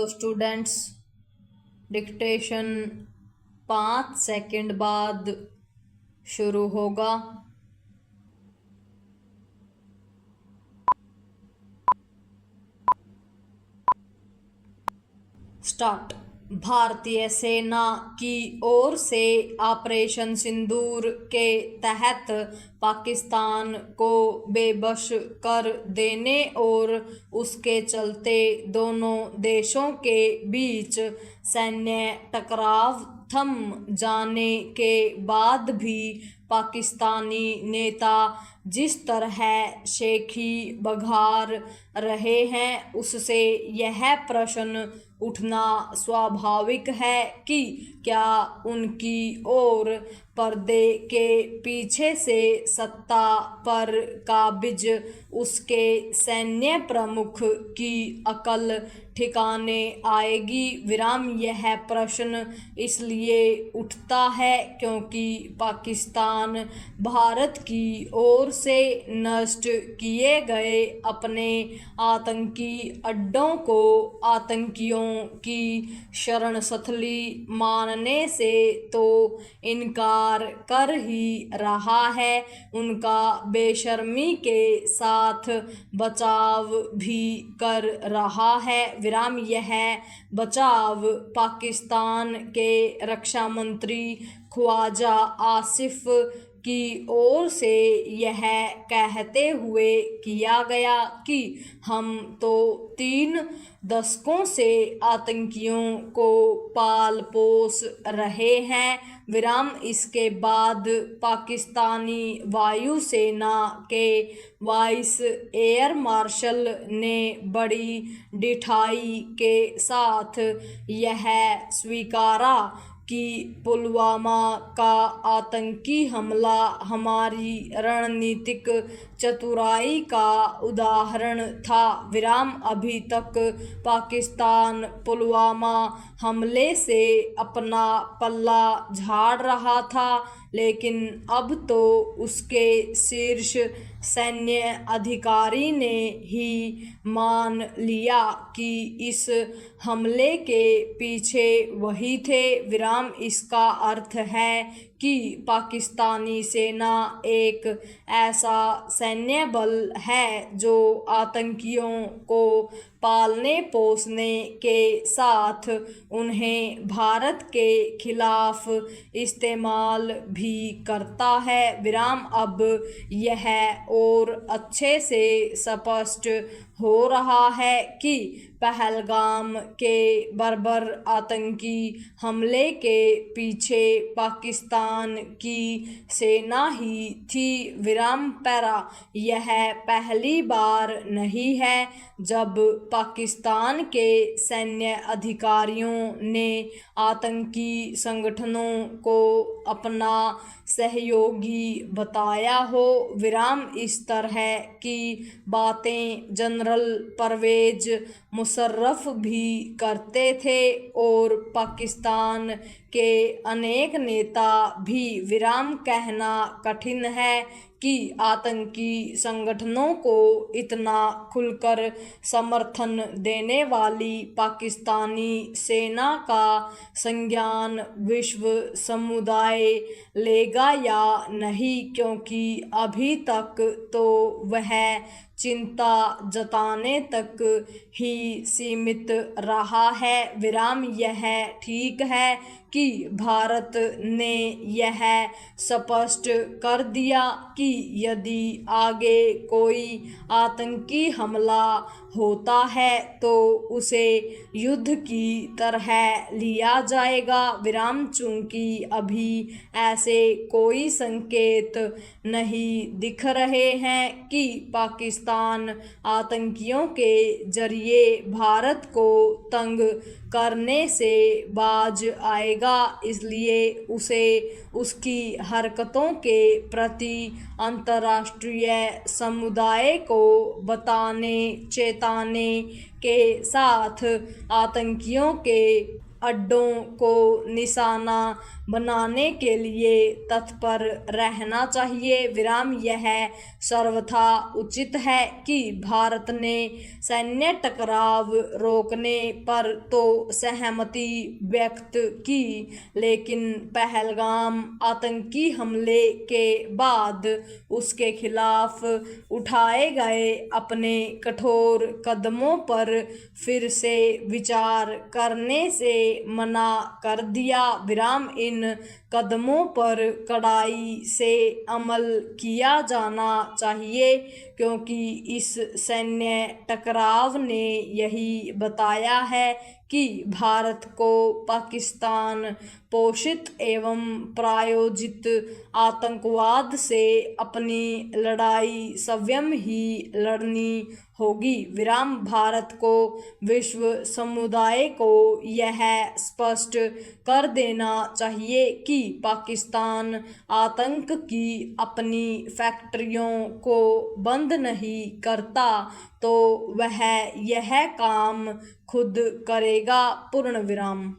Hello students, dictation 5 second बाद शुरू होगा। स्टार्ट। भारतीय सेना की ओर से ऑपरेशन सिंदूर के तहत पाकिस्तान को बेबस कर देने और उसके चलते दोनों देशों के बीच सैन्य टकराव थम जाने के बाद भी पाकिस्तानी नेता जिस तरह शेखी बघार रहे हैं, उससे यह प्रश्न उठना स्वाभाविक है कि क्या उनकी ओर पर्दे के पीछे से सत्ता पर काबिज उसके सैन्य प्रमुख की अकल ठिकाने आएगी। यह प्रश्न इसलिए उठता है क्योंकि पाकिस्तान भारत की ओर से नष्ट किए गए अपने आतंकी अड्डों को आतंकियों की शरणस्थली मानने से तो इनकार कर ही रहा है, उनका बेशर्मी के साथ बचाव भी कर रहा है। यह बचाव पाकिस्तान के रक्षा मंत्री ख्वाजा आसिफ की ओर से यह कहते हुए किया गया कि हम तो 3 दशकों से आतंकियों को पाल पोस रहे हैं। इसके बाद पाकिस्तानी वायुसेना के वाइस एयर मार्शल ने बड़ी ढिठाई के साथ यह स्वीकारा कि पुलवामा का आतंकी हमला हमारी रणनीतिक चतुराई का उदाहरण था। अभी तक पाकिस्तान पुलवामा हमले से अपना पल्ला झाड़ रहा था, लेकिन अब तो उसके शीर्ष सैन्य अधिकारी ने ही मान लिया कि इस हमले के पीछे वही थे। इसका अर्थ है कि पाकिस्तानी सेना एक ऐसा सैन्य बल है जो आतंकियों को पालने पोसने के साथ उन्हें भारत के खिलाफ इस्तेमाल भी करता है। अब यह और अच्छे से स्पष्ट हो रहा है कि पहलगाम के बर्बर आतंकी हमले के पीछे पाकिस्तान की सेना ही थी। यह पहली बार नहीं है जब पाकिस्तान के सैन्य अधिकारियों ने आतंकी संगठनों को अपना सहयोगी बताया हो। इस तरह की बातें जनरल परवेज मुशर्रफ भी करते थे और पाकिस्तान के अनेक नेता भी। कहना कठिन है कि आतंकी संगठनों को इतना खुलकर समर्थन देने वाली पाकिस्तानी सेना का संज्ञान विश्व समुदाय लेगा या नहीं, क्योंकि अभी तक तो वह चिंता जताने तक ही सीमित रहा है। यह ठीक है कि भारत ने यह स्पष्ट कर दिया कि यदि आगे कोई आतंकी हमला होता है तो उसे युद्ध की तरह लिया जाएगा। चूंकि अभी ऐसे कोई संकेत नहीं दिख रहे हैं कि पाकिस्तान आतंकियों के जरिए भारत को तंग करने से बाज आएगा, इसलिए उसे उसकी हरकतों के प्रति अंतर्राष्ट्रीय समुदाय को चेताने के साथ आतंकियों के अड्डों को निशाना बनाने के लिए तत्पर रहना चाहिए। विराम यह सर्वथा उचित है कि भारत ने सैन्य टकराव रोकने पर तो सहमति व्यक्त की, लेकिन पहलगाम आतंकी हमले के बाद उसके खिलाफ उठाए गए अपने कठोर कदमों पर फिर से विचार करने से मना कर दिया। विराम इन कदमों पर कड़ाई से अमल किया जाना चाहिए, क्योंकि इस सैन्य टकराव ने यही बताया है कि भारत को पाकिस्तान पोषित एवं प्रायोजित आतंकवाद से अपनी लड़ाई स्वयं ही लड़नी होगी। विराम भारत को विश्व समुदाय को यह स्पष्ट कर देना चाहिए कि पाकिस्तान आतंक की अपनी फैक्ट्रियों को बंद नहीं करता तो वह यह काम खुद करेगा। पूर्ण विराम।